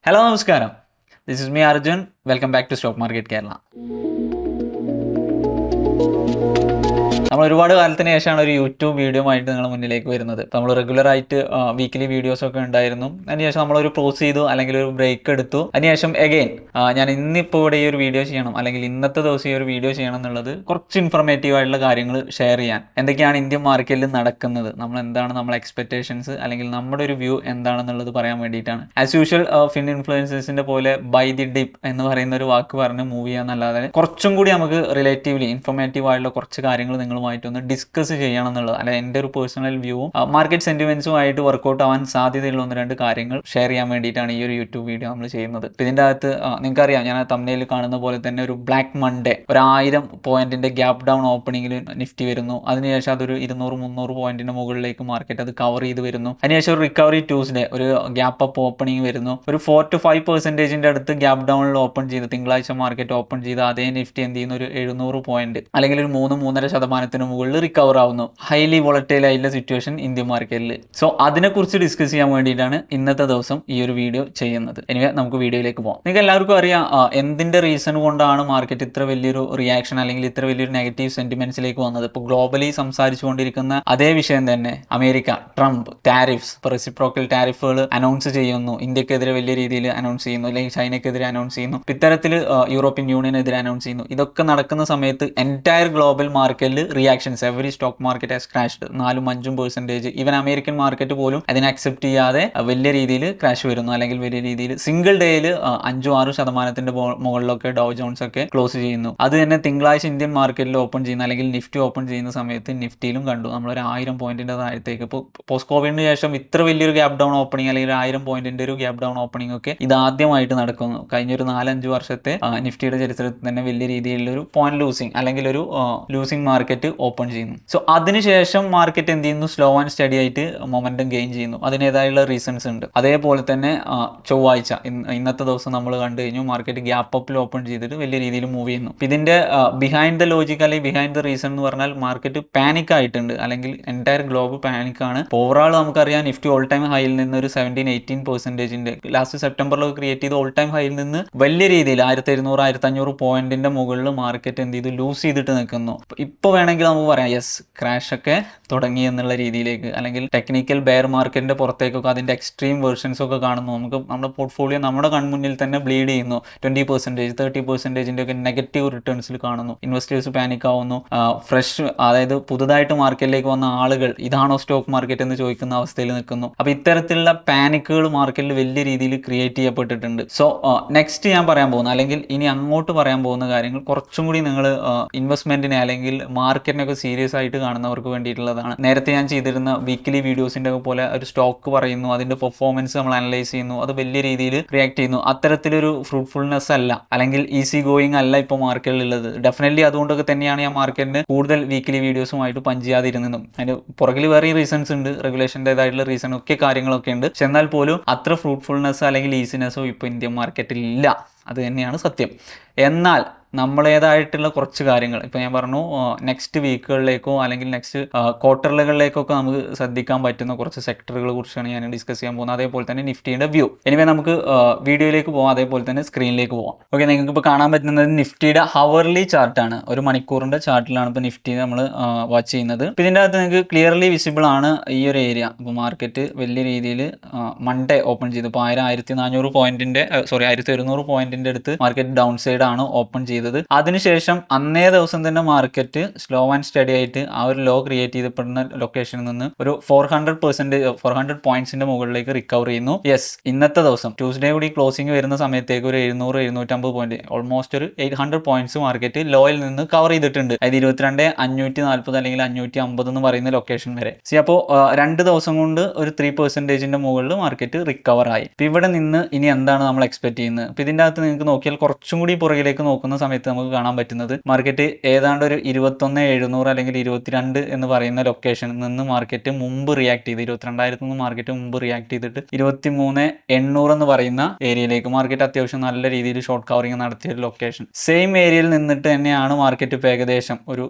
Hello, Namaskaram. This is me Arjun. Welcome back to Stock Market Kerala. നമ്മൾ ഒരുപാട് കാലത്തിന് ശേഷമാണ് ഒരു യൂട്യൂബ് വീഡിയോ ആയിട്ട് നിങ്ങൾ മുന്നിലേക്ക് വരുന്നത്. നമ്മൾ റെഗുലർ ആയിട്ട് വീക്കിലി വീഡിയോസ് ഒക്കെ ഉണ്ടായിരുന്നു. അതിനുശേഷം നമ്മളൊരു പോസ് ചെയ്തു, അല്ലെങ്കിൽ ഒരു ബ്രേക്ക് എടുത്തു. അതിനുശേഷം എഗെയിൻ ഞാൻ ഇന്നിപ്പോൾ ഇവിടെ ഈ ഒരു വീഡിയോ ചെയ്യണം, അല്ലെങ്കിൽ ഇന്നത്തെ ദിവസം ഈ ഒരു വീഡിയോ ചെയ്യണം എന്നുള്ളത് കുറച്ച് ഇൻഫർമേറ്റീവ് ആയിട്ടുള്ള കാര്യങ്ങൾ ഷെയർ ചെയ്യാൻ. എന്തൊക്കെയാണ് ഇന്ത്യൻ മാർക്കറ്റിൽ നടക്കുന്നത്, എന്താണ് നമ്മളെ എക്സ്പെക്ടേഷൻസ്, അല്ലെങ്കിൽ നമ്മുടെ ഒരു വ്യൂ എന്താണെന്നുള്ളത് പറയാൻ വേണ്ടിയിട്ടാണ്. ആസ് യൂഷ്വൽ ഫിൻ ഇൻഫ്ലുവൻസേഴ്സിന്റെ പോലെ ബൈ ദി ഡിപ്പ് എന്ന് പറയുന്ന ഒരു വാക്ക് പറഞ്ഞ് മൂവ് ചെയ്യാന്നല്ലാതെ കുറച്ചും കൂടി നമുക്ക് റിലേറ്റീവ്ലി ഇൻഫോർമേറ്റീവ് ആയിട്ടുള്ള കുറച്ച് കാര്യങ്ങൾ നിങ്ങളുമായിട്ടൊന്ന് ഡിസ്കസ് ചെയ്യണം എന്നുള്ളത്, അല്ലെ എൻ്റെ ഒരു പേഴ്സണൽ വ്യൂവും മാർക്കറ്റ് സെന്റിമെന്റ്സുമായിട്ട് വർക്കൗട്ട് ആവാൻ സാധ്യതയുള്ള ഒന്ന് രണ്ട് കാര്യങ്ങൾ ഷെയർ ചെയ്യാൻ വേണ്ടിയിട്ടാണ് ഈ ഒരു യൂട്യൂബ് വീഡിയോ നമ്മൾ ചെയ്യുന്നത്. ഇതിൻ്റെ അകത്ത് നിങ്ങൾക്കറിയാം, ഞാൻ തമ്മിൽ കാണുന്ന പോലെ തന്നെ ഒരു ബ്ലാക്ക് മൺഡേ, 1000 പോയിന്റിന്റെ ഗ്യാപ് ഡൗൺ ഓപ്പണിംഗിൽ നിഫ്റ്റി വരുന്നു. അതിനുശേഷം അതൊരു 200-300 പോയിന്റിന്റെ മുകളിലേക്ക് മാർക്കറ്റ് അത് കവർ ചെയ്ത് വരുന്നു. അതിനുശേഷം ഒരു റിക്കവറി ട്യൂസ്ഡേ, ഒരു ഗ്യാപ്പ് അപ്പ് ഓപ്പണിംഗ് വരുന്നു. ഒരു 4-5% അടുത്ത് ഗ്യാപ് ഡൗണിൽ ഓപ്പൺ ചെയ്ത് തിങ്കളാഴ്ച മാർക്കറ്റ് ഓപ്പൺ ചെയ്ത് അതേ നിഫ്റ്റി എന്ത് ചെയ്യുന്ന ഒരു 700 പോയിന്റ് അല്ലെങ്കിൽ ഒരു 3-3.5% മുകളിൽ റിക്കവർ ആവുന്നു. ഹൈലി വോളറ്റൈൽ ആയിട്ടുള്ള സിറ്റുവേഷൻ ഇന്ത്യൻ മാർക്കറ്റിൽ. സോ അതിനെക്കുറിച്ച് ഡിസ്കസ് ചെയ്യാൻ വേണ്ടിയിട്ടാണ് ഇന്നത്തെ ദിവസം ഈ ഒരു വീഡിയോ ചെയ്യുന്നത്. എനിവേ നമുക്ക് വീഡിയോയിലേക്ക് പോകാം. നിങ്ങൾക്ക് എല്ലാവർക്കും അറിയാം എന്തിന്റെ റീസൺ കൊണ്ടാണ് മാർക്കറ്റ് ഇത്ര വലിയൊരു റിയാക്ഷൻ അല്ലെങ്കിൽ ഇത്ര വലിയൊരു നെഗറ്റീവ് സെന്റിമെന്റ്സിലേക്ക് വന്നത്. ഇപ്പോൾ ഗ്ലോബലി സംസാരിച്ചുകൊണ്ടിരിക്കുന്ന അതേ വിഷയം തന്നെ, അമേരിക്ക, ട്രംപ്, ടാരിഫ്സ്, റെസിപ്രോക്കൽ ടാരിഫുകൾ അനൗൺസ് ചെയ്യുന്നു, ഇന്ത്യക്കെതിരെ വലിയ രീതിയിൽ അനൗൺസ് ചെയ്യുന്നു, അല്ലെങ്കിൽ ചൈനക്കെതിരെ അനൗൺസ് ചെയ്യുന്നു, ഇത്തരത്തിൽ യൂറോപ്യൻ യൂണിയനെതിരെ അനൗൺസ് ചെയ്യുന്നു. ഇതൊക്കെ നടക്കുന്ന സമയത്ത് എൻറ്റയർ ഗ്ലോബൽ മാർക്കറ്റിൽ reactions, every stock market has crashed 4-5%. Even American market പോലും അതിനെ അക്സെപ്റ്റ് ചെയ്യാതെ വലിയ രീതിയിൽ ക്രാഷ് വരുന്നു, അല്ലെങ്കിൽ വലിയ രീതിയിൽ സിംഗിൾ ഡേയിൽ 5-6% മുകളിലൊക്കെ ഡൗ ജോൺസ് ഒക്കെ ക്ലോസ് ചെയ്യുന്നു. അത് തന്നെ തിങ്കളാഴ്ച ഇന്ത്യൻ മാർക്കറ്റിൽ ഓപ്പൺ ചെയ്യുന്ന, അല്ലെങ്കിൽ നിഫ്റ്റി ഓപ്പൺ ചെയ്യുന്ന സമയത്ത് നിഫ്റ്റിയിലും കണ്ടു നമ്മളൊരു 1000 പോയിന്റിന്റെ താഴത്തേക്ക്. ഇപ്പോൾ പോസ്റ്റ് കോവിഡിന് ശേഷം ഇത്ര വലിയൊരു ഗ്യാപ് ഡൗൺ ഓപ്പണിംഗ്, അല്ലെങ്കിൽ 1000 പോയിന്റിന്റെ ഒരു ഗ്യാപ് ഡൗൺ ഓപ്പണിംഗ് ഒക്കെ ഇതാദ്യമായിട്ട് നടക്കുന്നു. കഴിഞ്ഞൊരു 4-5 വർഷത്തെ നിഫ്റ്റിയുടെ ചരിത്രത്തിൽ തന്നെ വലിയ രീതിയിലുള്ള ഒരു പോയിന്റ് ലൂസിങ്, അല്ലെങ്കിൽ ഒരു ലൂസിങ് മാർക്കറ്റ് ഓപ്പൺ ചെയ്യുന്നു. സോ അതിനുശേഷം മാർക്കറ്റ് എന്ത് ചെയ്യുന്നു, സ്ലോ ആൻഡ് സ്റ്റഡി ആയിട്ട് മൊമെന്റം ഗെയിൻ ചെയ്യുന്നു. അതിനേതായുള്ള റീസൺസ് ഉണ്ട്. അതേപോലെ തന്നെ ചൊവ്വാഴ്ച ഇന്നത്തെ ദിവസം നമ്മൾ കണ്ടു കഴിഞ്ഞു, മാർക്കറ്റ് ഗ്യാപ്പ് അപ്പിൽ ഓപ്പൺ ചെയ്തിട്ട് വലിയ രീതിയിൽ മൂവ് ചെയ്യുന്നു. ഇതിന്റെ ബിഹൈൻഡ് ദ ലോജിക്, അല്ലെങ്കിൽ ബിഹൈൻഡ് ദ റീസൺ എന്ന് പറഞ്ഞാൽ മാർക്കറ്റ് പാനിക് ആയിട്ടുണ്ട്, അല്ലെങ്കിൽ എൻറ്റയർ ഗ്ലോബൽ പാനിക് ആണ്. ഓവറോൾ നമുക്കറിയാം നിഫ്റ്റി ഓൾ ടൈം ഹൈയിൽ നിന്ന് ഒരു 17-18% ലാസ്റ്റ് സെപ്റ്റംബറിലൊക്കെ ക്രിയേറ്റ് ചെയ്ത് ഓൾ ടൈം ഹൈയിൽ നിന്ന് വലിയ രീതിയിൽ 1700-1500 പോയിന്റിന്റെ മുകളിൽ മാർക്കറ്റ് എന്ത് ചെയ്തു, ലൂസ് ചെയ്തിട്ട് നിൽക്കുന്നു. ഇപ്പോൾ വേണമെങ്കിൽ നമുക്ക് പറയാം യെസ്, ക്രാഷ് ഒക്കെ തുടങ്ങി എന്നുള്ള രീതിയിലേക്ക്, അല്ലെങ്കിൽ ടെക്നിക്കൽ ബെയർ മാർക്കറ്റിന്റെ പുറത്തേക്കൊക്കെ അതിന്റെ എക്സ്ട്രീം വേർഷൻസ് ഒക്കെ കാണുന്നു. നമുക്ക് നമ്മുടെ പോർട്ട്ഫോളിയോ നമ്മുടെ കൺമുന്നിൽ തന്നെ ബ്ലീഡ് ചെയ്യുന്നു. 20%, 30% ഒക്കെ നെഗറ്റീവ് റിട്ടേൺസിൽ കാണുന്നു. ഇൻവെസ്റ്റേഴ്സ് പാനിക് ആവുന്നു. ഫ്രഷ്, അതായത് പുതുതായിട്ട് മാർക്കറ്റിലേക്ക് വന്ന ആളുകൾ ഇതാണോ സ്റ്റോക്ക് മാർക്കറ്റ് എന്ന് ചോദിക്കുന്ന അവസ്ഥയിൽ നിൽക്കുന്നു. അപ്പോൾ ഇത്തരത്തിലുള്ള പാനിക്കുകൾ മാർക്കറ്റിൽ വലിയ രീതിയിൽ ക്രിയേറ്റ് ചെയ്യപ്പെട്ടിട്ടുണ്ട്. സോ നെക്സ്റ്റ് ഞാൻ പറയാൻ പോകുന്ന, അല്ലെങ്കിൽ ഇനി അങ്ങോട്ട് പറയാൻ പോകുന്ന കാര്യങ്ങൾ കുറച്ചും കൂടി നിങ്ങൾ ഇൻവെസ്റ്റ്മെന്റിനെ അല്ലെങ്കിൽ മാർക്കറ്റിനൊക്കെ സീരിയസ് ആയിട്ട് കാണുന്നവർക്ക് വേണ്ടിയിട്ടുള്ളതാണ്. നേരത്തെ ഞാൻ ചെയ്തിരുന്ന വീക്കിലി വീഡിയോസിന്റെ പോലെ ഒരു സ്റ്റോക്ക് പറയുന്നു, അതിന്റെ പെർഫോമൻസ് നമ്മൾ അനലൈസ് ചെയ്യുന്നു, അത് വലിയ രീതിയിൽ റിയാക്ട് ചെയ്യുന്നു. അത്തരത്തിലൊരു ഫ്രൂട്ട്ഫുൾനെസ് അല്ല, അല്ലെങ്കിൽ ഈസി ഗോയിങ് അല്ല ഇപ്പോൾ മാർക്കറ്റിൽ ഉള്ളത്. ഡെഫിനറ്റ്ലി അതുകൊണ്ടൊക്കെ തന്നെയാണ് ഞാൻ മാർക്കറ്റിന് കൂടുതൽ വീക്കിലി വീഡിയോസുമായിട്ട് പഞ്ചാതിരുന്നതും. അതിന് പുറകിൽ വേറെ റീസൺസ് ഉണ്ട്, റെഗുലേഷൻ്റെതായിട്ടുള്ള റീസൺ ഒക്കെ കാര്യങ്ങളൊക്കെ ഉണ്ട്. പക്ഷെ എന്നാൽ പോലും അത്ര ഫ്രൂട്ട്ഫുൾനെസ് അല്ലെങ്കിൽ ഈസിനെസ്സോ ഇപ്പോൾ ഇന്ത്യൻ മാർക്കറ്റിൽ ഇല്ല. അത് തന്നെയാണ് സത്യം. എന്നാൽ നമ്മളേതായിട്ടുള്ള കുറച്ച് കാര്യങ്ങൾ ഇപ്പോൾ ഞാൻ പറഞ്ഞു, നെക്സ്റ്റ് വീക്കുകളിലേക്കോ അല്ലെങ്കിൽ നെക്സ്റ്റ് ക്വാർട്ടറുകളിലേക്കൊക്കെ നമുക്ക് ശ്രദ്ധിക്കാൻ പറ്റുന്ന കുറച്ച് സെക്ടറുകളെ കുറിച്ചാണ് ഞാൻ ഡിസ്കസ് ചെയ്യാൻ പോകുന്നത്. അതേപോലെ തന്നെ നിഫ്റ്റിയുടെ വ്യൂ. എനിവേ നമുക്ക് വീഡിയോയിലേക്ക് പോകാം, അതേപോലെ തന്നെ സ്ക്രീനിലേക്ക് പോകാം. ഓക്കെ, നിങ്ങൾക്ക് ഇപ്പോൾ കാണാൻ പറ്റുന്നത് നിഫ്റ്റിയുടെ ഹവർലി ചാർട്ടാണ്. ഒരു മണിക്കൂറിൻ്റെ ചാർട്ടിലാണ് ഇപ്പോൾ നിഫ്റ്റി നമ്മൾ വാച്ച് ചെയ്യുന്നത്. ഇപ്പോൾ ഇതിൻ്റെ അകത്ത് നിങ്ങൾക്ക് ക്ലിയർലി വിസിബിൾ ആണ് ഈ ഒരു ഏരിയ. ഇപ്പോൾ മാർക്കറ്റ് വലിയ രീതിയിൽ മൺഡേ ഓപ്പൺ ചെയ്തു. ഇപ്പോൾ 1400 പോയിന്റിൻ്റെ 1100 പോയിന്റിൻ്റെ അടുത്ത് മാർക്കറ്റ് ഡൗൺ സൈഡ് ആണ് ഓപ്പൺ ചെയ്തത്. അതിനുശേഷം അന്നേ ദിവസം തന്നെ മാർക്കറ്റ് സ്ലോ ആൻഡ് സ്റ്റഡി ആയിട്ട് ആ ഒരു ലോ ക്രിയേറ്റ് ചെയ്യപ്പെടുന്ന ലൊക്കേഷനിൽ നിന്ന് ഒരു 400 പോയിന്റ്സിന്റെ മുകളിലേക്ക് റിക്കവർ ചെയ്യുന്നു. യെസ്, ഇന്നത്തെ ദിവസം ട്യൂസ്ഡേ കൂടി ക്ലോസിംഗ് വരുന്ന സമയത്തേക്ക് ഒരു 700-750 പോയിന്റ്, ഓൾമോസ്റ്റ് ഒരു 800 പോയിന്റ്സ് മാർക്കറ്റ് ലോയിൽ നിന്ന് കവർ ചെയ്തിട്ടുണ്ട്. അതായത് 22,540 അല്ലെങ്കിൽ 550 എന്ന് പറയുന്ന ലൊക്കേഷൻ വരെ. അപ്പോൾ 2 ദിവസം കൊണ്ട് ഒരു 3% മുകളിൽ മാർക്കറ്റ് റിക്കവർ ആയി. ഇവിടെ നിന്ന് ഇനി എന്താണ് നമ്മൾ എക്സ്പെക്ട് ചെയ്യുന്നത്? ഇതിൻ്റെ അകത്ത് നിങ്ങൾക്ക് നോക്കിയാൽ കുറച്ചും കൂടി പുറകിലേക്ക് നോക്കുന്ന സമയത്ത് നമുക്ക് കാണാൻ പറ്റുന്നത് മാർക്കറ്റ് ഏതാണ്ട് ഒരു 21,700 അല്ലെങ്കിൽ 22 എന്ന് പറയുന്ന ലൊക്കേഷനിൽ നിന്ന് മാർക്കറ്റ് മുമ്പ് റിയാക്ട് ചെയ്ത് 22,000 നിന്ന് മാർക്കറ്റ് മുമ്പ് റിയാക്ട് ചെയ്തിട്ട് 23,800 എന്ന് പറയുന്ന ഏരിയയിലേക്ക് മാർക്കറ്റ് അത്യാവശ്യം നല്ല രീതിയിൽ ഷോർട്ട് കവറിങ് നടത്തിയ ഒരു ലൊക്കേഷൻ. സെയിം ഏരിയയിൽ നിന്നിട്ട് തന്നെയാണ് മാർക്കറ്റ് ഇപ്പോൾ ഏകദേശം ഒരു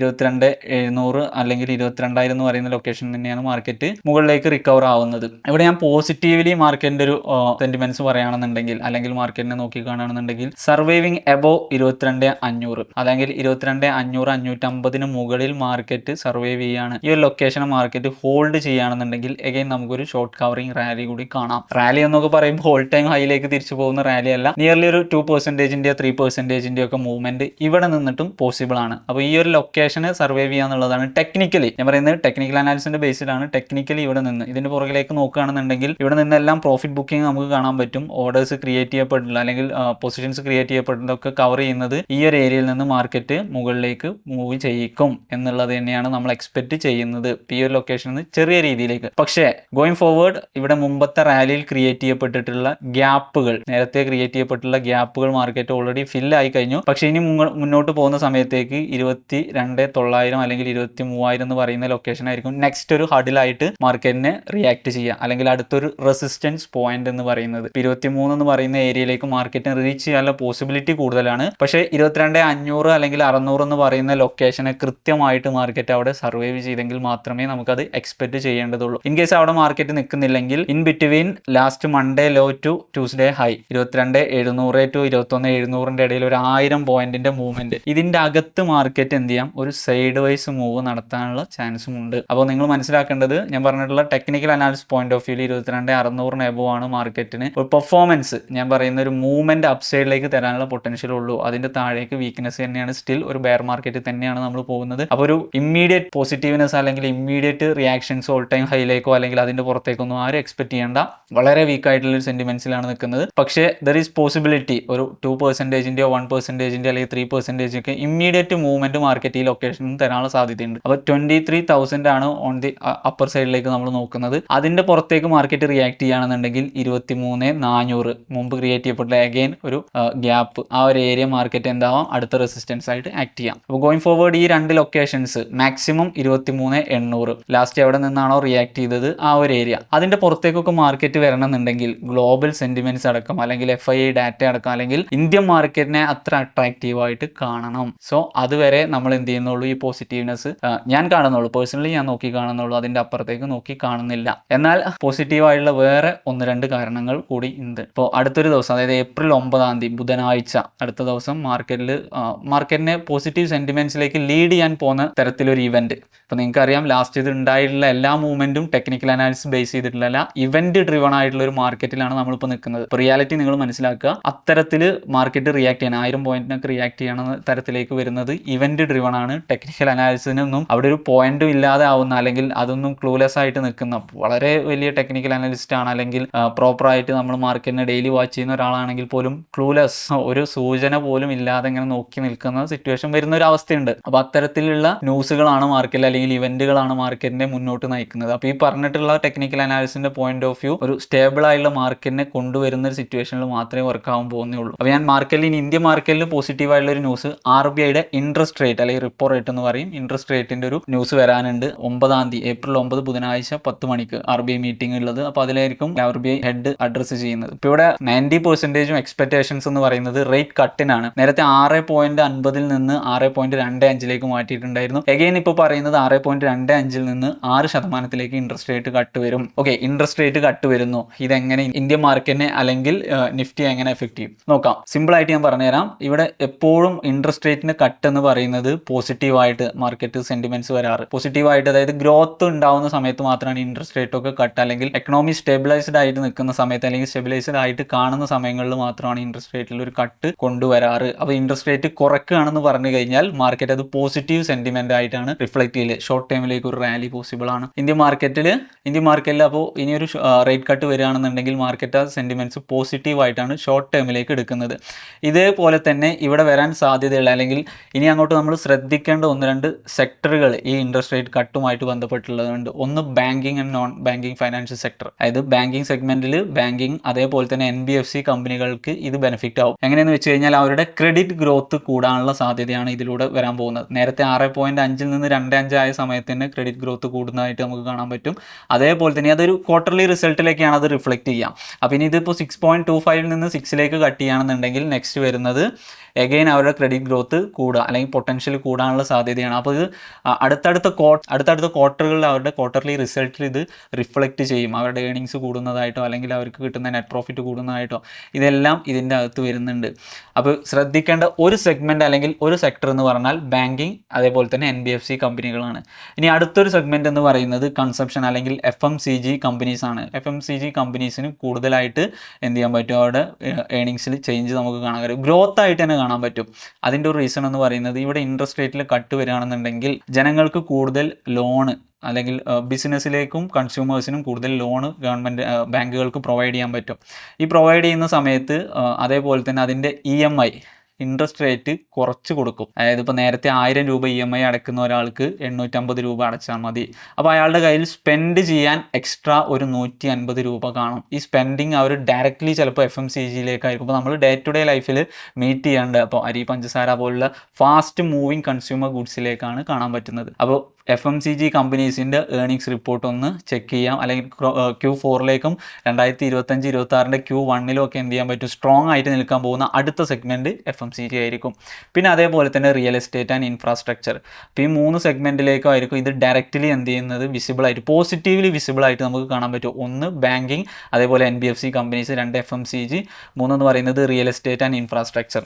22,700 അല്ലെങ്കിൽ 22,000 എന്ന് പറയുന്ന ലൊക്കേഷൻ തന്നെയാണ് മാർക്കറ്റ് മുകളിലേക്ക് റിക്കവർ ആവുന്നത്. ഇവിടെ ഞാൻ പോസിറ്റീവ്ലി മാർക്കറ്റിന്റെ ഒരു സെന്റിമെന്റ്സ് പറയുകയാണെന്നുണ്ടെങ്കിൽ അല്ലെങ്കിൽ മാർക്കറ്റിനെ നോക്കി കാണുകയാണെന്നുണ്ടെങ്കിൽ സർവൈവിങ് എബോവ് 22,500 അല്ലെങ്കിൽ 22,500-550 മുകളിൽ മാർക്കറ്റ് സർവൈവ് ചെയ്യാണ്. ഈ ഒരു ലൊക്കേഷനെ മാർക്കറ്റ് ഹോൾഡ് ചെയ്യുകയാണെന്നുണ്ടെങ്കിൽ എഗൈൻ നമുക്കൊരു ഷോർട്ട് കവറിംഗ് റാലി കൂടി കാണാം. റാലി എന്നൊക്കെ പറയുമ്പോൾ ഓൾ ടൈം ഹൈയിലേക്ക് തിരിച്ചു പോകുന്ന റാലി അല്ല, നിയർലി ഒരു 2%-ന്റെയോ 3%-ന്റെയോ ഒക്കെ മൂവ്മെന്റ് ഇവിടെ നിന്നിട്ടും പോസിബിൾ ആണ്. അപ്പോൾ ഈ ഒരു ലൊക്കേഷനെ സർവൈവ് ചെയ്യാന്നുള്ളതാണ് ടെക്നിക്കലി ഞാൻ പറയുന്നത്. ടെക്നിക്കൽ അനാലിസിന്റെ ബേസിലാണ്. ടെക്നിക്കലി ഇവിടെ നിന്ന് ഇതിന്റെ പുറകിലേക്ക് നോക്കുകയാണെന്നുണ്ടെങ്കിൽ ഇവിടെ നിന്നെല്ലാം പ്രോഫിറ്റ് ബുക്കിംഗ് നമുക്ക് കാണാൻ പറ്റും. ഓർഡേഴ്സ് ക്രിയേറ്റ് ചെയ്യപ്പെട്ടില്ല അല്ലെങ്കിൽ പൊസിഷൻസ് ക്രിയേറ്റ് ചെയ്യപ്പെട്ടതൊക്കെ കവർ ചെയ്യുന്നത് ഈ ഒരു ഏരിയയിൽ നിന്ന് മാർക്കറ്റ് മുകളിലേക്ക് മൂവ് ചെയ്യിക്കും എന്നുള്ളത് തന്നെയാണ് നമ്മൾ എക്സ്പെക്ട് ചെയ്യുന്നത് ഈ ഒരു ലൊക്കേഷനിൽ നിന്ന് ചെറിയ രീതിയിലേക്ക്. പക്ഷേ ഗോയിങ് ഫോർവേഡ് ഇവിടെ മുമ്പത്തെ റാലിയിൽ ക്രിയേറ്റ് ചെയ്യപ്പെട്ടിട്ടുള്ള ഗ്യാപ്പുകൾ, നേരത്തെ ക്രിയേറ്റ് ചെയ്യപ്പെട്ടുള്ള ഗ്യാപ്പുകൾ മാർക്കറ്റ് ഓൾറെഡി ഫില്ലായി കഴിഞ്ഞു. പക്ഷേ ഇനി മുന്നോട്ട് പോകുന്ന സമയത്തേക്ക് 22,900 അല്ലെങ്കിൽ 23,000 എന്ന് പറയുന്ന ലൊക്കേഷൻ ആയിരിക്കും നെക്സ്റ്റ് ഒരു ഹഡിലായിട്ട് മാർക്കറ്റിനെ റിയാക്ട് ചെയ്യുക, അല്ലെങ്കിൽ അടുത്തൊരു റെസിസ്റ്റൻസ് പോയിന്റ് എന്ന് പറയുന്നത്. 23 എന്ന് പറയുന്ന ഏരിയയിലേക്ക് മാർക്കറ്റിനെ റീച്ച് ചെയ്യാനുള്ള പോസിബിലിറ്റി കൂടുതലാണ്. പക്ഷേ 22,500 അല്ലെങ്കിൽ 600 എന്ന് പറയുന്ന ലൊക്കേഷനെ കൃത്യമായിട്ട് മാർക്കറ്റ് അവിടെ സർവൈവ് ചെയ്തെങ്കിൽ മാത്രമേ നമുക്കത് എക്സ്പെക്ട് ചെയ്യേണ്ടതുള്ളൂ. ഇൻ കേസ് അവിടെ മാർക്കറ്റ് നിൽക്കുന്നില്ലെങ്കിൽ in between last Monday low to Tuesday high 22,700 to 21,700 ഇടയിൽ ഒരു 1000 പോയിന്റിന്റെ മൂവ്മെന്റ്, ഇതിന്റെ അകത്ത് മാർക്കറ്റ് എന്ത് ചെയ്യാം, ഒരു സൈഡ് വൈസ് മൂവ് നടത്താനുള്ള ചാൻസും ഉണ്ട്. അപ്പോൾ നിങ്ങൾ മനസ്സിലാക്കേണ്ടത് ഞാൻ പറഞ്ഞിട്ടുള്ള technical analysis point of view 22,600 above ആണ് മാർക്കറ്റിന് ഒരു പെർഫോമൻസ്, ഞാൻ പറയുന്ന ഒരു മൂവ്മെന്റ് അപ്സൈഡിലേക്ക് തരാനുള്ള പൊട്ടൻഷ്യൽ ഉള്ളൂ. അതിന്റെ താഴേക്ക് വീക്ക്നെസ് തന്നെയാണ്, സ്റ്റിൽ ഒരു ബെയർ മാർക്കറ്റ് തന്നെയാണ് നമ്മൾ പോകുന്നത്. അപ്പോൾ ഒരു ഇമ്മീഡിയറ്റ് പോസിറ്റീവ്നെസ് അല്ലെങ്കിൽ ഇമ്മീഡിയറ്റ് റിയാക്ഷൻസ് ഓൾ ടൈം ഹൈയിലേക്കോ അല്ലെങ്കിൽ അതിന്റെ പുറത്തേക്കൊന്നും ആരും എക്സ്പെക്ട് ചെയ്യേണ്ട. വളരെ വീക്ക് ആയിട്ടുള്ള ഒരു സെന്റിമെന്റ്സിലാണ് നിൽക്കുന്നത്. പക്ഷേ ദർ ഈസ് പോസിബിലിറ്റി ഒരു 2%-ന്റെയോ 1%-ന്റെയോ അല്ലെങ്കിൽ 3% ഒക്കെ ഇമ്മീഡിയറ്റ് മൂവ്മെന്റ് മാർക്കറ്റ് ഈ ലൊക്കേഷനിൽ തരാനുള്ള സാധ്യതയുണ്ട്. അപ്പോൾ 23,000 ആണ് ഓൺ ദി അപ്പർ സൈഡിലേക്ക് നമ്മൾ നോക്കുന്നത്. അതിന്റെ പുറത്തേക്ക് മാർക്കറ്റ് റിയാക്ട് ചെയ്യുകയാണെന്നുണ്ടെങ്കിൽ 23,400 മുമ്പ് ക്രിയേറ്റ് ചെയ്യപ്പെട്ട അഗൈൻ ഒരു ഗ്യാപ്പ്, ആ ഒരു ഏരിയ മാർക്കറ്റ് എന്താവാം അടുത്ത റെസിസ്റ്റൻസ് ആയിട്ട് ആക്ട് ചെയ്യാം. അപ്പോൾ ഗോയിങ് ഫോർവേഡ് ഈ രണ്ട് ലൊക്കേഷൻസ് മാക്സിമം 23,800 ലാസ്റ്റ് എവിടെ നിന്നാണോ റിയാക്ട് ചെയ്തത് ആ ഒരു ഏരിയ, അതിന്റെ പുറത്തേക്കൊക്കെ മാർക്കറ്റ് വരണമെന്നുണ്ടെങ്കിൽ ഗ്ലോബൽ സെന്റിമെന്റ്സ് അടക്കം അല്ലെങ്കിൽ FII ഡാറ്റ അടക്കം അല്ലെങ്കിൽ ഇന്ത്യൻ മാർക്കറ്റിനെ അത്ര അട്രാക്റ്റീവ് ആയിട്ട് കാണണം. സോ അതുവരെ നമ്മൾ എന്ത് ചെയ്യുന്നുള്ളൂ, ഈ പോസിറ്റീവ്നെസ് ഞാൻ കാണുന്നുള്ളൂ, പേഴ്സണലി ഞാൻ നോക്കി കാണുന്നുള്ളൂ, അതിന്റെ അപ്പുറത്തേക്ക് നോക്കി കാണുന്നില്ല. എന്നാൽ പോസിറ്റീവായുള്ള വേറെ 1-2 കാരണങ്ങൾ കൂടി ഉണ്ട്. ഇപ്പോൾ അടുത്തൊരു ദിവസം, അതായത് ഏപ്രിൽ 9 ബുധനാഴ്ച, അടുത്ത ദിവസം മാർക്കറ്റിനെ പോസിറ്റീവ് സെന്റിമെന്റ്സിലേക്ക് ലീഡ് ചെയ്യാൻ പോകുന്ന തരത്തിലൊരു ഇവന്റ്. ഇപ്പോൾ നിങ്ങൾക്കറിയാം ലാസ്റ്റ് ഇത് ഉണ്ടായിട്ടുള്ള എല്ലാ മൂവ്മെന്റും ടെക്നിക്കൽ അനാലിസിസ് ബേസ് ചെയ്തിട്ടുള്ള ഇവന്റ് ഡ്രിവൺ ആയിട്ടുള്ള ഒരു മാർക്കറ്റിലാണ് നമ്മളിപ്പോൾ നിൽക്കുന്നത്. ഇപ്പോൾ റിയാലിറ്റി നിങ്ങൾ മനസ്സിലാക്കുക, അത്തരത്തിൽ മാർക്കറ്റ് റിയാക്ട് ചെയ്യാൻ 1000 പോയിന്റിനൊക്കെ റിയാക്ട് ചെയ്യണ തരത്തിലേക്ക് വരുന്നത് ഇവന്റ് ഡ്രിവൺ ആണ്. ടെക്നിക്കൽ അനാലിസിനൊന്നും അവിടെ ഒരു പോയിന്റും ഇല്ലാതെ ആവുന്ന അല്ലെങ്കിൽ അതൊന്നും ക്ലൂലെസ് ആയിട്ട് നിൽക്കുന്ന വളരെ വലിയ ടെക്നിക്കൽ അനലിസ്റ്റ് ആണ് അല്ലെങ്കിൽ പ്രോപ്പറായിട്ട് നമ്മൾ മാർക്കറ്റിനെ ഡെയിലി വാച്ച് ചെയ്യുന്ന ഒരാളാണെങ്കിൽ പോലും ക്ലൂലെസ്, ഒരു സൂചന പോലും ഇല്ലാതെ ഇങ്ങനെ നോക്കി നിൽക്കുന്ന സിറ്റുവേഷൻ വരുന്ന ഒരു അവസ്ഥയുണ്ട്. അപ്പോൾ അത്തരത്തിലുള്ള ന്യൂസുകളാണ് മാർക്കറ്റിൽ അല്ലെങ്കിൽ ഇവന്റുകളാണ് മാർക്കറ്റിനെ മുന്നോട്ട് നയിക്കുന്നത്. അപ്പോൾ ഈ പറഞ്ഞിട്ടുള്ള ടെക്നിക്കൽ അനാലിസിന്റെ പോയിന്റ് ഓഫ് വ്യൂ ഒരു സ്റ്റേബിൾ ആയിട്ടുള്ള മാർക്കറ്റിനെ കൊണ്ടുവരുന്ന ഒരു സിറ്റുവേഷനിൽ മാത്രമേ വർക്ക് ആവാൻ പോകുന്നുള്ളൂ. അപ്പോൾ ഞാൻ മാർക്കറ്റിൽ ഇന്ത്യൻ മാർക്കറ്റിൽ പോസിറ്റീവ് ആയിട്ടുള്ള ഒരു ന്യൂസ്, RBIയുടെ ഇൻട്രസ്റ്റ് റേറ്റ് അല്ലെങ്കിൽ റിപ്പോ റേറ്റ് എന്ന് പറയും, ഇൻട്രസ്റ്റ് റേറ്റിന്റെ ഒരു ന്യൂസ് വരാനുണ്ട് 9 ഏപ്രിൽ 9 ബുധനാഴ്ച 10 മണിക്ക് RBI മീറ്റിംഗ് ഉള്ളത്. അപ്പോൾ അതിലായിരിക്കും RBI ഹെഡ് അഡ്രസ് ചെയ്യുന്നത്. ഇപ്പോൾ ഇവിടെ 90% എക്സ്പെക്ടേഷൻസ് എന്ന് പറയുന്നത് റേറ്റ് കട്ടിനാണ്. നേരത്തെ 6.50 നിന്ന് 6.25 മാറ്റിയിട്ടുണ്ടായിരുന്നു. എഗെയിൻ ഇപ്പോൾ പറയുന്നത് 6.25 നിന്ന് 6% ഇൻട്രസ്റ്റ് റേറ്റ് കട്ട് വരും. ഓക്കെ, ഇൻട്രസ്റ്റ് റേറ്റ് കട്ട് വരുന്നു. ഇതെങ്ങനെ ഇന്ത്യൻ മാർക്കറ്റിനെ അല്ലെങ്കിൽ നിഫ്റ്റി എങ്ങനെ എഫക്ട് ചെയ്യും നോക്കാം. സിമ്പിൾ ആയിട്ട് ഞാൻ പറഞ്ഞുതരാം. ഇവിടെ എപ്പോഴും ഇൻട്രസ്റ്റ് റേറ്റിന് കട്ട് എന്ന് പറയുന്നത് പോസിറ്റീവായിട്ട് മാർക്കറ്റ് സെന്റിമെന്റ്സ് വരാറ്. പോസിറ്റീവായിട്ട്, അതായത് ഗ്രോത്ത് ഉണ്ടാവുന്ന സമയത്ത് മാത്രമാണ് ഇൻട്രസ്റ്റ് റേറ്റ് ഒക്കെ കട്ട്, അല്ലെങ്കിൽ എക്കണോമി സ്റ്റെബിലൈസ്ഡ് ആയിട്ട് നിൽക്കുന്ന സമയത്ത് അല്ലെങ്കിൽ സ്റ്റെബിലൈസ്ഡ് ആയിട്ട് കാണുന്ന സമയങ്ങളിൽ മാത്രമാണ് ഇൻട്രസ്റ്റ് റേറ്റിൽ ഒരു കട്ട് കൊണ്ടുവരാറ്. അപ്പോൾ ഇൻട്രസ്റ്റ് റേറ്റ് കുറയ്ക്കുകയാണെന്ന് പറഞ്ഞു കഴിഞ്ഞാൽ മാർക്കറ്റ് അത് പോസിറ്റീവ് സെന്റിമെന്റ് ആയിട്ടാണ് റിഫ്ലക്ട് ചെയ്യല്. ഷോർട്ട് ടൈമിലേക്ക് ഒരു റാലി പോസിബിൾ ആണ് ഇന്ത്യൻ മാർക്കറ്റിൽ. അപ്പോൾ ഇനിയൊരു റേറ്റ് കട്ട് വരികയാണെന്നുണ്ടെങ്കിൽ മാർക്കറ്റ് ആ സെന്റിമെന്റ്സ് പോസിറ്റീവ് ആയിട്ടാണ് ഷോർട്ട് ടൈമിലേക്ക് എടുക്കുന്നത്. ഇതേപോലെ തന്നെ ഇവിടെ വരാൻ സാധ്യതയുള്ള അല്ലെങ്കിൽ ഇനി അങ്ങോട്ട് നമ്മൾ ശ്രദ്ധിക്കേണ്ട 1-2 സെക്ടറുകൾ ഈ ഇൻട്രസ്റ്റ് റേറ്റ് കട്ടുമായിട്ട് ബന്ധപ്പെട്ടുള്ളതുണ്ട്. ഒന്ന് banking and non banking financial sector, അതായത് ബാങ്കിങ് സെഗ്മെന്റിൽ ബാങ്കിങ് അതേപോലെ തന്നെ NBFC കമ്പനികൾക്ക് ഇത് ബെനിഫിറ്റ് ആവും. എങ്ങനെയെന്ന് വെച്ച് കഴിഞ്ഞാൽ അവരുടെ അവരുടെ ക്രെഡിറ്റ് ഗ്രോത്ത് കൂടാനുള്ള സാധ്യതയാണ് ഇതിലൂടെ വരാൻ പോകുന്നത്. നേരത്തെ 6.5 നിന്ന് 2.5 ആയ സമയത്ത് തന്നെ ക്രെഡിറ്റ് ഗ്രോത്ത് കൂടുന്നതായിട്ട് നമുക്ക് കാണാൻ പറ്റും. അതേപോലെ തന്നെ അതൊരു ക്വാർട്ടർലി റിസൾട്ടിലേക്കാണ് അത് റിഫ്ലക്റ്റ് ചെയ്യാം. അപ്പോൾ ഇനി ഇതിപ്പോൾ 6.25 നിന്ന് 6ലേക്ക് കട്ട് ചെയ്യുകയാണെന്നുണ്ടെങ്കിൽ നെക്സ്റ്റ് വരുന്നത് എഗെയിൻ അവരുടെ ക്രെഡിറ്റ് ഗ്രോത്ത് കൂടുക അല്ലെങ്കിൽ പൊട്ടൻഷ്യൽ കൂടാനുള്ള സാധ്യതയാണ്. അപ്പോൾ ഇത് അടുത്തടുത്ത ക്വാർട്ടറുകളിൽ അവരുടെ ക്വാർട്ടർലി റിസൾട്ടിൽ ഇത് റിഫ്ലക്റ്റ് ചെയ്യും. അവരുടെ ഏണിങ്സ് കൂടുന്നതായിട്ടോ അല്ലെങ്കിൽ അവർക്ക് കിട്ടുന്ന നെറ്റ് പ്രോഫിറ്റ് കൂടുന്നതായിട്ടോ ഇതെല്ലാം ഇതിൻ്റെ അകത്ത് വരുന്നുണ്ട്. അപ്പോൾ ശ്രദ്ധിക്കേണ്ട ഒരു സെഗ്മെൻറ്റ് അല്ലെങ്കിൽ ഒരു സെക്ടർ എന്ന് പറഞ്ഞാൽ ബാങ്കിങ്, അതേപോലെ തന്നെ NBFC കമ്പനികളാണ്. ഇനി അടുത്തൊരു സെഗ്മെൻറ്റ് എന്ന് പറയുന്നത് കൺസംഷൻ അല്ലെങ്കിൽ FMCG കമ്പനീസാണ്. FMCG കമ്പനീസിന് കൂടുതലായിട്ട് എന്ത് ചെയ്യാൻ പറ്റും, അവരുടെ ഏണിങ്സിൽ ചേഞ്ച് നമുക്ക് കാണാൻ കഴിയും, ഗ്രോത്ത് ആയിട്ട് തന്നെ കാണാൻ പറ്റും. അതിൻ്റെ ഒരു റീസൺ എന്ന് പറയുന്നത് ഇവിടെ ഇൻട്രസ്റ്റ് റേറ്റിൽ കട്ട് വരികയാണെന്നുണ്ടെങ്കിൽ ജനങ്ങൾക്ക് കൂടുതൽ ലോണ് അല്ലെങ്കിൽ ബിസിനസ്സിലേക്കും കൺസ്യൂമേഴ്സിനും കൂടുതൽ ലോണ് ഗവൺമെൻറ് ബാങ്കുകൾക്ക് പ്രൊവൈഡ് ചെയ്യാൻ പറ്റും. ഈ പ്രൊവൈഡ് ചെയ്യുന്ന സമയത്ത് അതേപോലെ തന്നെ അതിൻ്റെ EMI ഇൻട്രസ്റ്റ് റേറ്റ് കുറച്ച് കൊടുക്കും. അതായത് ഇപ്പോൾ നേരത്തെ 1000 രൂപ EMI അടയ്ക്കുന്ന ഒരാൾക്ക് 850 രൂപ അടച്ചാൽ മതി. അപ്പോൾ അയാളുടെ കയ്യിൽ സ്പെൻഡ് ചെയ്യാൻ എക്സ്ട്രാ ഒരു 150 രൂപ കാണും. ഈ സ്പെൻഡിങ് അവർ ഡയറക്റ്റ്ലി ചിലപ്പോൾ FMCGയിലേക്കായിരിക്കും. അപ്പോൾ നമ്മൾ ഡേ ടു ഡേ ലൈഫിൽ മീറ്റ് ചെയ്യാണ്ട് അപ്പോൾ അരി, പഞ്ചസാര പോലുള്ള ഫാസ്റ്റ് മൂവിങ് കൺസ്യൂമർ ഗുഡ്സിലേക്കാണ് കാണാൻ പറ്റുന്നത്. അപ്പോൾ FMCG കമ്പനീസിൻ്റെ ഏർണിങ്സ് റിപ്പോർട്ട് ഒന്ന് ചെക്ക് ചെയ്യാം. അല്ലെങ്കിൽ Q4ലേക്കും 2025-26 Q1ലും ഒക്കെ എന്ത് ചെയ്യാൻ പറ്റും, സ്ട്രോങ് ആയിട്ട് നിൽക്കാൻ പോകുന്ന അടുത്ത സെഗ്മെൻറ്റ് FMCG ആയിരിക്കും. പിന്നെ അതേപോലെ തന്നെ റിയൽ എസ്റ്റേറ്റ് ആൻഡ് ഇൻഫ്രാസ്ട്രക്ചർ. അപ്പോൾ ഈ 3 സെഗ്മെൻറ്റിലേക്കും ആയിരിക്കും ഇത് ഡയറക്റ്റ്ലി എന്ത് ചെയ്യുന്നത്, വിസിബിളായിട്ട് പോസിറ്റീവ്ലി വിസിബിളായിട്ട് നമുക്ക് കാണാൻ പറ്റും. ഒന്ന് ബാങ്കിങ്, അതേപോലെ NBFC കമ്പനീസ്, 2 FMCG, 3 എന്ന് പറയുന്നത് റിയൽ എസ്റ്റേറ്റ് ആൻഡ് ഇൻഫ്രാസ്ട്രക്ചർ.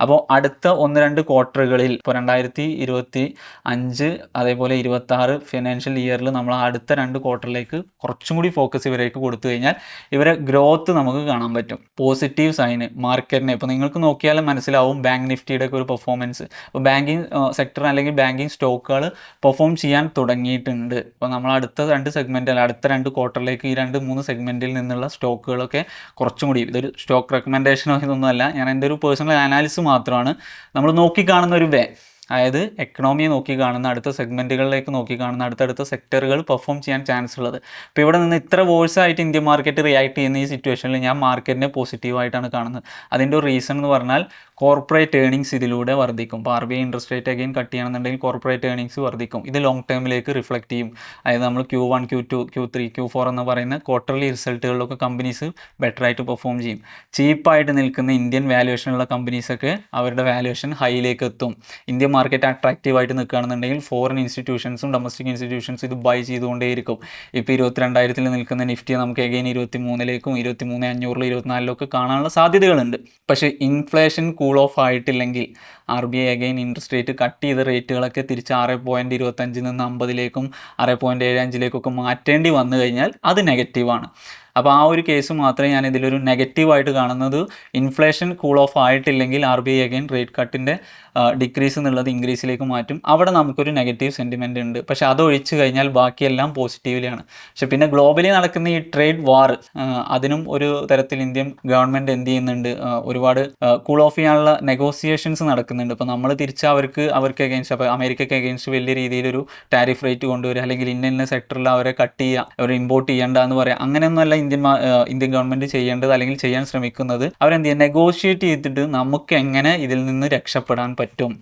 അപ്പോൾ അടുത്ത 1-2 ക്വാർട്ടറുകളിൽ ഇപ്പോൾ 2025 അതേപോലെ 26 ഫിനാൻഷ്യൽ ഇയറിൽ നമ്മൾ അടുത്ത 2 ക്വാർട്ടറിലേക്ക് കുറച്ചും കൂടി ഫോക്കസ് ഇവരേക്ക് കൊടുത്തു കഴിഞ്ഞാൽ ഇവരെ ഗ്രോത്ത് നമുക്ക് കാണാൻ പറ്റും. പോസിറ്റീവ് സൈന് മാർക്കറ്റിനെ ഇപ്പോൾ നിങ്ങൾക്ക് നോക്കിയാലും മനസ്സിലാവും ബാങ്ക് നിഫ്റ്റിയുടെ ഒക്കെ ഒരു പെർഫോമൻസ്. ഇപ്പോൾ ബാങ്കിങ് സെക്ടർ അല്ലെങ്കിൽ ബാങ്കിങ് സ്റ്റോക്കുകൾ പെർഫോം ചെയ്യാൻ തുടങ്ങിയിട്ടുണ്ട്. അപ്പോൾ നമ്മൾ അടുത്ത 2 സെഗ്മെൻറ്റിൽ അടുത്ത 2 ക്വാർട്ടറിലേക്ക് ഈ 2-3 സെഗ്മെൻറ്റിൽ നിന്നുള്ള സ്റ്റോക്കുകളൊക്കെ കുറച്ചും കൂടി, ഇതൊരു സ്റ്റോക്ക് റെക്കമെൻഡേഷനോ ഇതൊന്നുമല്ല, ഞാൻ എൻ്റെ ഒരു പേഴ്സണൽ അനാലിസിസ് മാത്രമാണ്. നമ്മൾ നോക്കിക്കാണുന്ന ഒരു വേ, അതായത് എക്കണോമിയെ നോക്കി കാണുന്ന, അടുത്ത സെഗ്മെൻറ്റുകളിലേക്ക് നോക്കി കാണുന്ന അടുത്തടുത്ത സെക്ടറുകൾ പെർഫോം ചെയ്യാൻ ചാൻസ് ഉള്ളത്. ഇപ്പോൾ ഇവിടെ നിന്ന് ഇത്ര വേഴ്സായിട്ട് ഇന്ത്യൻ മാർക്കറ്റ് റിയാക്ട് ചെയ്യുന്ന ഈ സിറ്റുവേഷനിൽ ഞാൻ മാർക്കറ്റിനെ പോസിറ്റീവായിട്ടാണ് കാണുന്നത്. അതിൻ്റെ ഒരു റീസൺ എന്ന് പറഞ്ഞാൽ കോർപ്പറേറ്റ് ഏണിങ്സ് ഇതിലൂടെ വർദ്ധിക്കും. ഇപ്പോൾ RBI interest rate again cut ചെയ്യണമെന്നുണ്ടെങ്കിൽ കോർപ്പറേറ്റ് ഏണിങ്സ് വർദ്ധിക്കും. ഇത് ലോങ് ടേമിലേക്ക് റിഫ്ലക്റ്റ് ചെയ്യും. അതായത് നമ്മൾ Q1, Q2, Q3, Q4 എന്ന് പറയുന്ന ക്വാർട്ടർലി റിസൾട്ടുകളിലൊക്കെ കമ്പനീസ് ബെറ്ററായിട്ട് പെർഫോം ചെയ്യും. ചീപ്പായിട്ട് നിൽക്കുന്ന ഇന്ത്യൻ വാല്യുവേഷനുള്ള കമ്പനീസൊക്കെ അവരുടെ വാല്യുവേഷൻ ഹൈയിലേക്ക് എത്തും. ഇന്ത്യൻ മാർക്കറ്റ് അട്രാക്റ്റീവായിട്ട് നിൽക്കുകയാണെന്നുണ്ടെങ്കിൽ ഫോറിൻ ഇൻസ്റ്റിറ്റ്യൂഷൻസും ഡൊമസ്റ്റിക് ഇൻസ്റ്റിറ്റ്യൂഷൻസും ഇത് ബൈ ചെയ്തുകൊണ്ടേയിരിക്കും. ഇപ്പോൾ 22,000 നിൽക്കുന്ന നിഫ്റ്റി നമുക്ക് അഗെയിൻ 23,000ലേക്കും 23,500, 24,000 കാണാനുള്ള സാധ്യതകളുണ്ട്. പക്ഷേ ഇൻഫ്ലേഷൻ കൂൾ ഓഫ് ആയിട്ടില്ലെങ്കിൽ RBI again interest rate cut ചെയ്ത റേറ്റുകളൊക്കെ തിരിച്ച് 6.25 നിന്ന് 50ലേക്കും 6.75ലേക്കൊക്കെ മാറ്റേണ്ടി വന്നു കഴിഞ്ഞാൽ അത് നെഗറ്റീവാണ്. അപ്പോൾ ആ ഒരു കേസ് മാത്രമേ ഞാൻ ഇതിലൊരു നെഗറ്റീവായിട്ട് കാണുന്നത്. ഇൻഫ്ലേഷൻ കൂൾ ഓഫ് ആയിട്ടില്ലെങ്കിൽ RBI അഗെയിൻ റേറ്റ് കട്ടിൻ്റെ ഡിക്രീസ് എന്നുള്ളത് ഇൻക്രീസിലേക്ക് മാറ്റും. അവിടെ നമുക്കൊരു നെഗറ്റീവ് സെൻറ്റിമെൻ്റ് ഉണ്ട്. പക്ഷേ അത് ഒഴിച്ച് കഴിഞ്ഞാൽ ബാക്കിയെല്ലാം പോസിറ്റീവിലാണ്. പക്ഷേ പിന്നെ ഗ്ലോബലി നടക്കുന്ന ഈ ട്രേഡ് വാർ, അതിനും ഒരു തരത്തിൽ ഇന്ത്യൻ ഗവൺമെൻറ് എന്ത് ചെയ്യുന്നുണ്ട്, ഒരുപാട് കൂൾ ഓഫ് ചെയ്യാനുള്ള നെഗോസിയേഷൻസ് നടക്കുന്നുണ്ട്. ഇപ്പോൾ നമ്മൾ തിരിച്ച് അവർക്ക് അഗെയിൻസ്റ്റ്, അപ്പോൾ അമേരിക്കയ്ക്ക് അഗെയിൻസ്റ്റ് വലിയ രീതിയിലൊരു ടാരിഫ് റേറ്റ് കൊണ്ടുവരിക, അല്ലെങ്കിൽ ഇന്ന സെക്ടറിൽ അവരെ കട്ട് ചെയ്യുക, അവർ ഇമ്പോർട്ട് ചെയ്യേണ്ട എന്ന് പറയാം. അങ്ങനെയൊന്നുമല്ല ഇന്ത്യൻ ഗവൺമെൻറ് ചെയ്യേണ്ടത് അല്ലെങ്കിൽ ചെയ്യാൻ ശ്രമിക്കുന്നത്. അവരെന്ത് ചെയ്യുക, നെഗോഷിയേറ്റ് ചെയ്തിട്ട് നമുക്ക് എങ്ങനെ ഇതിൽ നിന്ന് രക്ഷപ്പെടാൻ പറ്റും,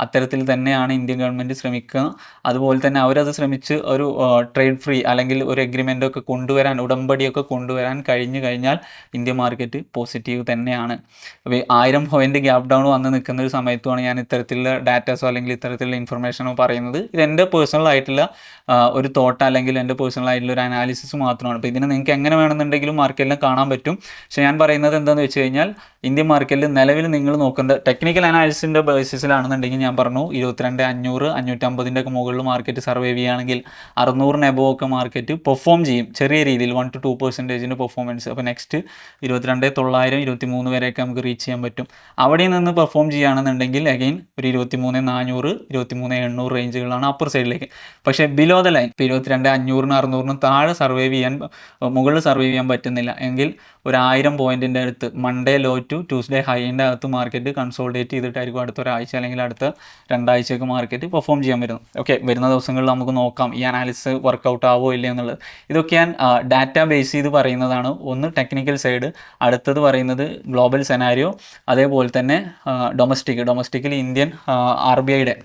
അത്തരത്തിൽ തന്നെയാണ് ഇന്ത്യൻ ഗവൺമെൻറ് ശ്രമിക്കുക. അതുപോലെ തന്നെ അവരത് ശ്രമിച്ച് ഒരു ട്രേഡ് ഫ്രീ അല്ലെങ്കിൽ ഒരു എഗ്രിമെൻ്റ് ഒക്കെ കൊണ്ടുവരാൻ, ഉടമ്പടിയൊക്കെ കൊണ്ടുവരാൻ കഴിഞ്ഞു കഴിഞ്ഞാൽ ഇന്ത്യൻ മാർക്കറ്റ് പോസിറ്റീവ് തന്നെയാണ്. അപ്പോൾ 1000 പോയിൻ്റ് ഗ്യാപ് ഡൗൺ വന്ന് നിൽക്കുന്ന ഒരു സമയത്തുമാണ് ഞാൻ ഇത്തരത്തിലുള്ള ഡാറ്റാസോ അല്ലെങ്കിൽ ഇത്തരത്തിലുള്ള ഇൻഫർമേഷനോ പറയുന്നത്. ഇത് എൻ്റെ പേഴ്സണൽ ആയിട്ടുള്ള ഒരു തോട്ട് അല്ലെങ്കിൽ എൻ്റെ പേഴ്സണൽ ആയിട്ടുള്ള ഒരു അനാലിസിസ് മാത്രമാണ്. അപ്പോൾ ഇതിനെ നിങ്ങൾക്ക് എങ്ങനെ വേണമെന്നുണ്ടെങ്കിലും മാർക്കറ്റിലും കാണാൻ പറ്റും. പക്ഷേ ഞാൻ പറയുന്നത് എന്താണെന്ന് വെച്ച് കഴിഞ്ഞാൽ ഇന്ത്യൻ മാർക്കറ്റിൽ നിലവിൽ നിങ്ങൾ നോക്കേണ്ട ടെക്നിക്കൽ അനാലിസിസിൻ്റെ ബേസിസിലാണെന്നുണ്ടെങ്കിൽ ഞാൻ പറഞ്ഞു 22,500, 550 ഒക്കെ മുകളിൽ മാർക്കറ്റ് സർവൈവ് ചെയ്യുകയാണെങ്കിൽ 600 എബോവ് ഒക്കെ മാർക്കറ്റ് പെർഫോം ചെയ്യും ചെറിയ രീതിയിൽ, 1-2% പെർഫോമൻസ്. അപ്പോൾ നെക്സ്റ്റ് 22,900, 23 വരെയൊക്കെ നമുക്ക് റീച്ച് ചെയ്യാൻ പറ്റും. അവിടെ നിന്ന് പെർഫോം ചെയ്യുകയാണെന്നുണ്ടെങ്കിൽ അഗെയിൻ ഒരു 23,400, 23,800 റേഞ്ചുകളാണ് അപ്പർ സൈഡിലേക്ക്. പക്ഷേ ബിലോ ദ ലൈൻ ഇപ്പോൾ 22,500, 600 താഴെ മുകളിൽ സർവൈവ് ചെയ്യാൻ പറ്റുന്നില്ല എങ്കിൽ ഒരു 1000 പോയിൻറ്റിൻ്റെ അടുത്ത് Monday low to to Tuesday ഹൈൻ്റെ അകത്ത് മാർക്കറ്റ് കൺസോൾഡേറ്റ് ചെയ്തിട്ടായിരിക്കും അടുത്ത ഒരാഴ്ച അല്ലെങ്കിൽ അടുത്ത 2 ആഴ്ചയൊക്കെ മാർക്കറ്റ് പെർഫോം ചെയ്യാൻ വരുന്നത്. ഓക്കെ, വരുന്ന ദിവസങ്ങളിൽ നമുക്ക് നോക്കാം ഈ അനാലിസിസ് വർക്കൗട്ട് ആവോ ഇല്ല എന്നുള്ളത്. ഇതൊക്കെ ഞാൻ ഡാറ്റ ബേസ് ചെയ്ത് പറയുന്നതാണ്. ഒന്ന് ടെക്നിക്കൽ സൈഡ്, അടുത്തത് പറയുന്നത് ഗ്ലോബൽ സെനാരിയോ, അതേപോലെ തന്നെ ഡൊമസ്റ്റിക്കലി ഇന്ത്യൻ RBIയുടെ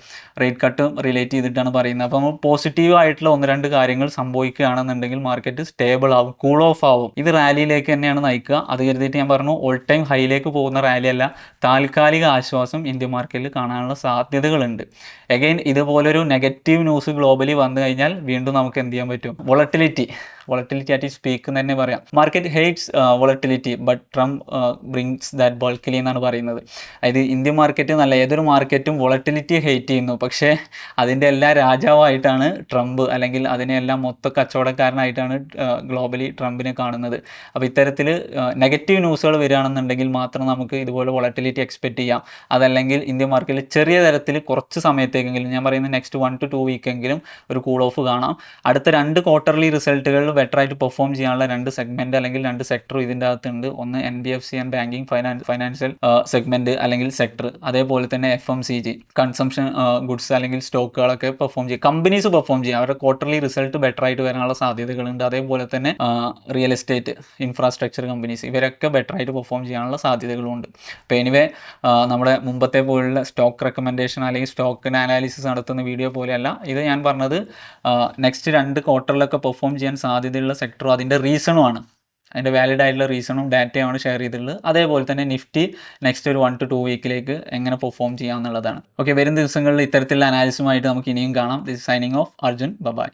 റേറ്റ് കട്ട് റിലേറ്റ് ചെയ്തിട്ടാണ് പറയുന്നത്. അപ്പോൾ നമ്മൾ പോസിറ്റീവ് ആയിട്ടുള്ള 1-2 കാര്യങ്ങൾ സംഭവിക്കുകയാണെന്നുണ്ടെങ്കിൽ മാർക്കറ്റ് സ്റ്റേബിൾ ആവും, കൂൾ ഓഫ് ആവും. ഇത് റാലിയിലേക്ക് തന്നെയാണ് നയിക്കുക. അത് കരുതിയിട്ട് ഞാൻ പറഞ്ഞു ഓൾ ടൈം ഹൈയിലേക്ക് പോകുന്ന റാലി അല്ല, താൽക്കാലിക ആശ്വാസം ഇന്ത്യൻ മാർക്കറ്റിൽ കാണാനുള്ള സാധ്യതകളുണ്ട്. അഗൈൻ ഇതുപോലൊരു നെഗറ്റീവ് ന്യൂസ് ഗ്ലോബലി വന്നു കഴിഞ്ഞാൽ വീണ്ടും നമുക്ക് എന്ത് ചെയ്യാൻ പറ്റും? വോളറ്റിലിറ്റി ആയിട്ട് സ്പീക്ക് എന്ന് തന്നെ പറയാം. Market hates volatility but Trump brings that bulkily എന്നാണ് പറയുന്നത്. അതായത് ഇന്ത്യൻ മാർക്കറ്റ് നല്ല ഏതൊരു മാർക്കറ്റും വോളറ്റിലിറ്റി ഹേറ്റ് ചെയ്യുന്നു, പക്ഷേ അതിൻ്റെ എല്ലാ രാജാവായിട്ടാണ് ട്രംപ്, അല്ലെങ്കിൽ അതിനെല്ലാം മൊത്ത കച്ചവടക്കാരനായിട്ടാണ് ഗ്ലോബലി ട്രംപിനെ കാണുന്നത്. അപ്പോൾ ഇത്തരത്തിൽ നെഗറ്റീവ് ന്യൂസുകൾ വരികയാണെന്നുണ്ടെങ്കിൽ മാത്രം നമുക്ക് ഇതുപോലെ വോളറ്റിലിറ്റി എക്സ്പെക്റ്റ് ചെയ്യാം. അതല്ലെങ്കിൽ ഇന്ത്യൻ മാർക്കറ്റിൽ ചെറിയ തരത്തിൽ കുറച്ച് സമയത്തേക്കെങ്കിലും, ഞാൻ പറയുന്നത് നെക്സ്റ്റ് 1 to 2 വീക്കെങ്കിലും ഒരു കൂൾ ഓഫ് കാണാം. അടുത്ത 2 ക്വാർട്ടർലി റിസൾട്ടുകളിൽ ബെറ്ററായിട്ട് പെർഫോം ചെയ്യാനുള്ള 2 സെഗ്മെൻറ്റ് അല്ലെങ്കിൽ 2 സെക്ടർ ഇതിൻ്റെ അകത്തുണ്ട്. ഒന്ന് NBFC and banking financial segment അല്ലെങ്കിൽ സെക്ടർ, അതേപോലെ തന്നെ FMCG കൺസംഷൻ ഗുഡ്സ് അല്ലെങ്കിൽ സ്റ്റോക്കുകളൊക്കെ പെർഫോം ചെയ്യും. കമ്പനീസ് പെർഫോം ചെയ്യും, അവരുടെ ക്വാർട്ടർലി റിസൾട്ട് ബെറ്ററായിട്ട് വരാനുള്ള സാധ്യതകളുണ്ട്. അതേപോലെ തന്നെ റിയൽ എസ്റ്റേറ്റ്, ഇൻഫ്രാസ്ട്രക്ചർ കമ്പനീസ്, ഇവരൊക്കെ ബെറ്ററായിട്ട് പെർഫോം ചെയ്യാനുള്ള സാധ്യതകളുണ്ട്. അപ്പോൾ എനിവേ നമ്മുടെ മുമ്പത്തെ പോലുള്ള സ്റ്റോക്ക് റെക്കമെൻഡേഷൻ അല്ലെങ്കിൽ സ്റ്റോക്കിന് അനാലിസിസ് നടത്തുന്ന വീഡിയോ പോലെയല്ല ഇത്. ഞാൻ പറഞ്ഞത് നെക്സ്റ്റ് 2 ക്വാർട്ടറിലൊക്കെ പെർഫോം ചെയ്യാൻ സാധ്യതയുള്ള സെക്ടറും അതിൻ്റെ റീസണുമാണ്, അതിൻ്റെ വാലിഡ് ആയിട്ടുള്ള റീസണും ഡാറ്റയുമാണ് ഷെയർ ചെയ്തിട്ടുള്ളത്. അതേപോലെ തന്നെ നിഫ്റ്റി നെക്സ്റ്റ് ഒരു 1 to 2 വീക്കിലേക്ക് എങ്ങനെ പെർഫോം ചെയ്യാമെന്നുള്ളതാണ്. ഓക്കെ, വരും ദിവസങ്ങളിൽ ഇത്തരത്തിലുള്ള അനാലിസുമായിട്ട് നമുക്ക് ഇനിയും കാണാം. This signing off Arjun. By.